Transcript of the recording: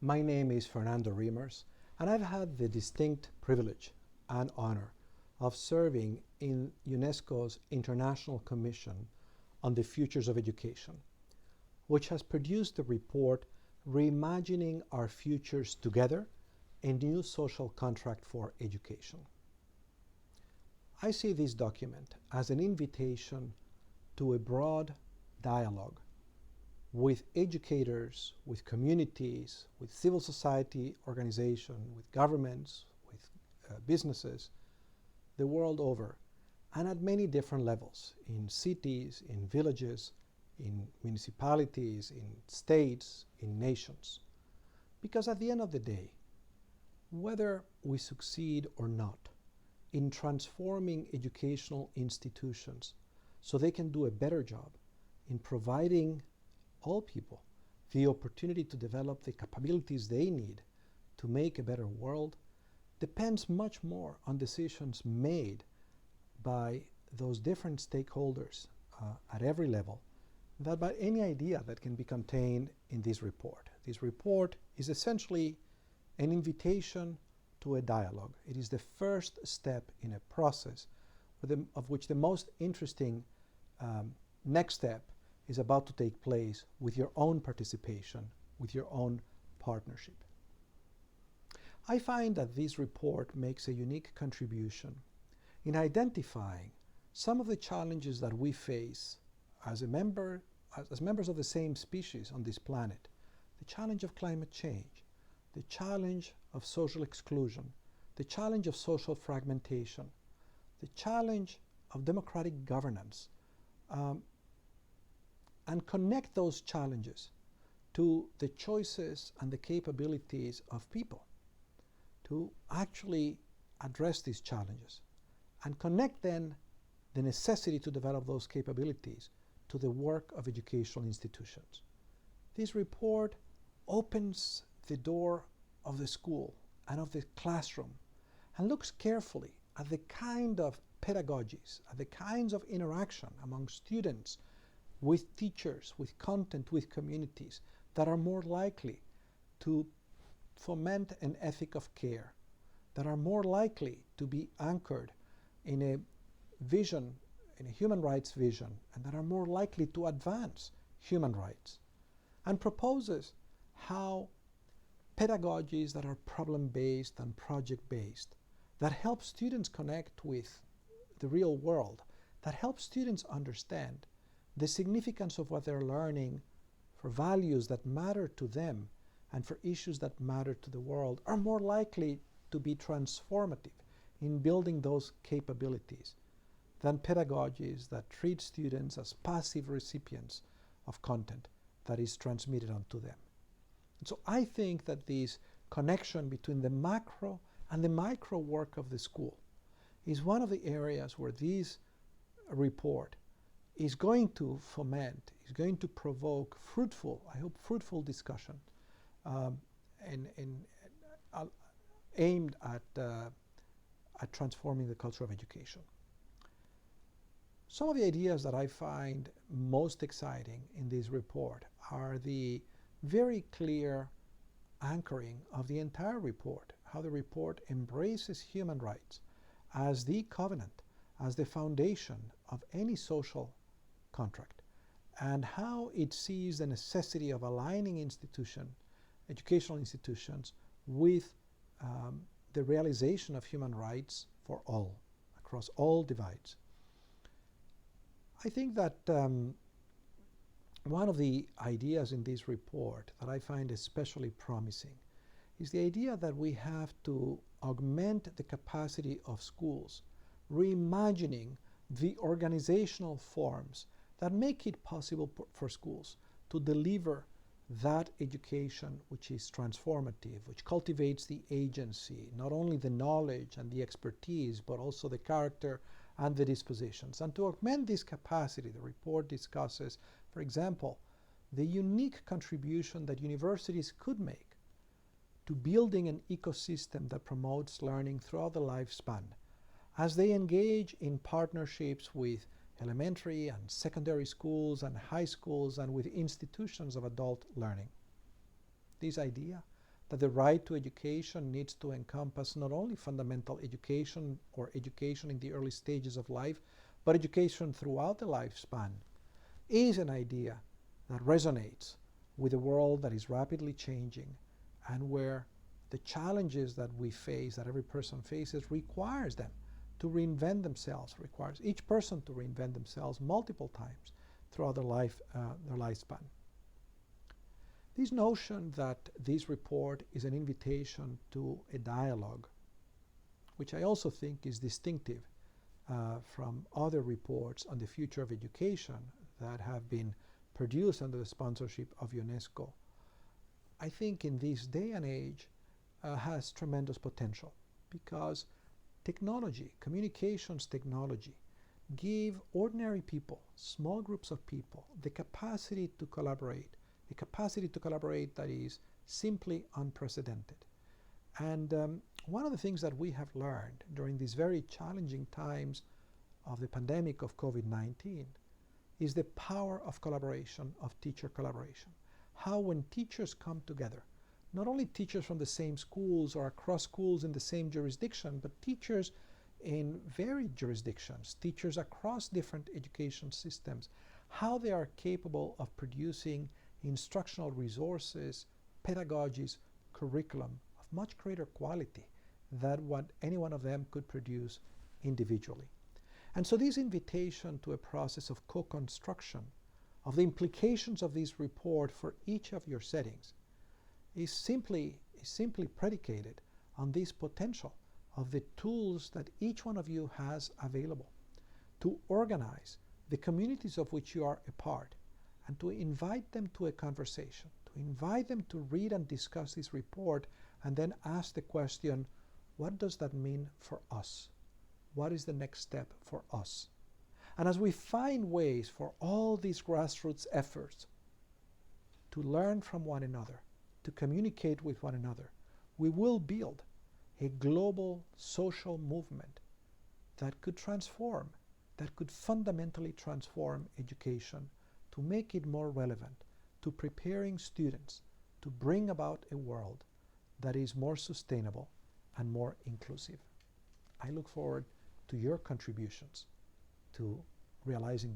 My name is Fernando Reimers, and I've had the distinct privilege and honor of serving in UNESCO's International Commission on the Futures of Education, which has produced the report Reimagining Our Futures Together, a New Social Contract for Education. I see this document as an invitation to a broad dialogue with educators, with communities, with civil society organizations, with governments, with businesses, the world over, and at many different levels, in cities, in villages, in municipalities, in states, in nations. Because at the end of the day, whether we succeed or not in transforming educational institutions so they can do a better job in providing all people the opportunity to develop the capabilities they need to make a better world depends much more on decisions made by those different stakeholders at every level than by any idea that can be contained in this report. This report is essentially an invitation to a dialogue. It is the first step in a process of which the most interesting next step is about to take place with your own participation, with your own partnership. I find that this report makes a unique contribution in identifying some of the challenges that we face as members of the same species on this planet. The challenge of climate change, the challenge of social exclusion, the challenge of social fragmentation, the challenge of democratic governance, and connect those challenges to the choices and the capabilities of people to actually address these challenges, and connect then the necessity to develop those capabilities to the work of educational institutions. This report opens the door of the school and of the classroom and looks carefully at the kind of pedagogies, at the kinds of interaction among students, with teachers, with content, with communities that are more likely to foment an ethic of care, that are more likely to be anchored in a vision, in a human rights vision, and that are more likely to advance human rights, and proposes how pedagogies that are problem-based and project-based, that help students connect with the real world, that help students understand the significance of what they're learning for values that matter to them and for issues that matter to the world, are more likely to be transformative in building those capabilities than pedagogies that treat students as passive recipients of content that is transmitted onto them. And so I think that this connection between the macro and the micro work of the school is one of the areas where this report is going to foment, is going to provoke fruitful, I hope fruitful discussion aimed at transforming the culture of education. Some of the ideas that I find most exciting in this report are the very clear anchoring of the entire report, how the report embraces human rights as the covenant, as the foundation of any social contract, and how it sees the necessity of aligning educational institutions with the realization of human rights for all, across all divides. I think that one of the ideas in this report that I find especially promising is the idea that we have to augment the capacity of schools, reimagining the organizational forms that make it possible for schools to deliver that education which is transformative, which cultivates the agency, not only the knowledge and the expertise, but also the character and the dispositions. And to augment this capacity, the report discusses, for example, the unique contribution that universities could make to building an ecosystem that promotes learning throughout the lifespan, as they engage in partnerships with elementary and secondary schools and high schools and with institutions of adult learning. This idea that the right to education needs to encompass not only fundamental education or education in the early stages of life, but education throughout the lifespan, is an idea that resonates with a world that is rapidly changing and where the challenges that we face, that every person faces, requires them to reinvent themselves, requires each person to reinvent themselves multiple times throughout their lifespan. This notion that this report is an invitation to a dialogue, which I also think is distinctive from other reports on the future of education that have been produced under the sponsorship of UNESCO, I think in this day and age has tremendous potential, because technology, communications technology, give ordinary people, small groups of people, the capacity to collaborate, that is simply unprecedented. And one of the things that we have learned during these very challenging times of the pandemic of COVID-19 is the power of collaboration, of teacher collaboration. How when teachers come together, not only teachers from the same schools or across schools in the same jurisdiction, but teachers in varied jurisdictions, teachers across different education systems, how they are capable of producing instructional resources, pedagogies, curriculum of much greater quality than what any one of them could produce individually. And so this invitation to a process of co-construction of the implications of this report for each of your settings is simply predicated on this potential of the tools that each one of you has available to organize the communities of which you are a part, and to invite them to a conversation, to invite them to read and discuss this report, and then ask the question, what does that mean for us? What is the next step for us? And as we find ways for all these grassroots efforts to learn from one another, to communicate with one another, we will build a global social movement that could transform, that could fundamentally transform education, to make it more relevant, to preparing students to bring about a world that is more sustainable and more inclusive. I look forward to your contributions to realizing